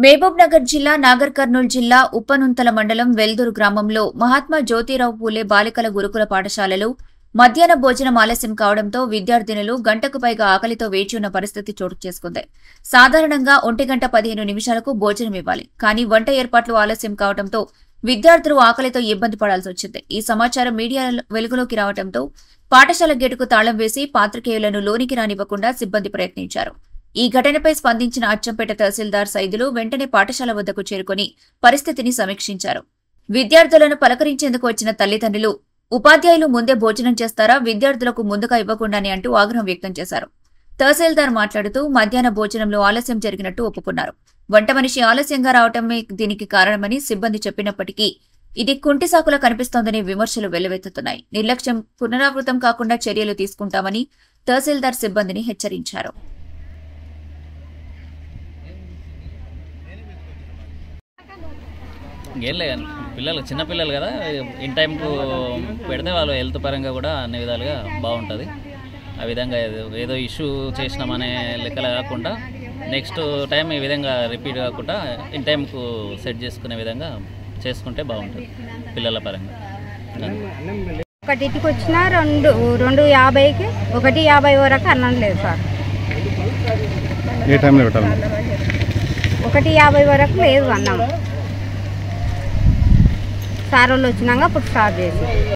మహబూబ్ నగర్ జిల్లా నాగర్ కర్నూల్ జిల్లా ఉప్పనుంతల మండలం వెల్దూరు గ్రామంలో మహాత్మా జ్యోతిరావు పూలే బాలికల గురుకుల పాఠశాలలో మధ్యాహ్న భోజనం ఆలస్యం కావడంతో విద్యార్థినులు గంటకు పైగా ఆకలితో వేచి ఉన్న పరిస్థితి చోటు చేసుకుంది. సాధారణంగా 1:15 భోజనం ఇవ్వాలి. కానీ వంట ఏర్పాట్లు ఆలస్యం కావడంతో విద్యార్థులు ఆకలితో ఇబ్బంది పడాల్సి వచ్చింది. ఈ సమాచారం మీడియా వెలుగులోకి రావడంతో పాఠశాల గేటుకు తాళం వేసి పాత్రికేయులను లోనికి రానివ్వకుండా సిబ్బంది ప్రయత్నించారు. ఈ ఘటనపై స్పందించిన అచ్చంపేట తహసీల్దార్ సైదులు వెంటనే పాఠశాల వద్దకు చేరుకుని పరిస్థితిని సమీక్షించారు. విద్యార్థులను పలకరించేందుకు వచ్చిన తల్లిదండ్రులు ఉపాధ్యాయులు ముందే భోజనం చేస్తారా, విద్యార్థులకు ముందుగా ఇవ్వకుండానే అంటూ ఆగ్రహం వ్యక్తం చేశారు. తహసీల్దార్ మాట్లాడుతూ మధ్యాహ్న భోజనంలో ఆలస్యం జరిగినట్టు ఒప్పుకున్నారు. వంట మనిషి ఆలస్యంగా రావటమే దీనికి కారణమని సిబ్బంది చెప్పినప్పటికీ ఇది కుంటి సాకులా కనిపిస్తోందనే విమర్శలు వెల్లువెత్తుతున్నాయి. నిర్లక్ష్యం పునరావృతం కాకుండా చర్యలు తీసుకుంటామని తహసీల్దార్ సిబ్బందిని హెచ్చరించారు. ఏం లేదు, పిల్లలు చిన్నపిల్లలు కదా, ఇన్ టైంకు పెడితే వాళ్ళు హెల్త్ పరంగా కూడా అన్ని విధాలుగా బాగుంటుంది. ఆ విధంగా ఏదో ఇష్యూ చేసినామనే లెక్కలు కాకుండా నెక్స్ట్ టైం ఈ విధంగా రిపీట్ కాకుండా ఇన్ టైంకు సెట్ చేసుకునే విధంగా చేసుకుంటే బాగుంటుంది పిల్లల పరంగా. 1కి వచ్చినా 2:50కి 1:50 వరకు అన్నం లేదు సార్. ఏ టైంలో పెట్టాలి? 1:50 వరకు లేదు అన్నం. సార్ వాళ్ళు వచ్చినాక అప్పుడు స్టార్ట్ చేసి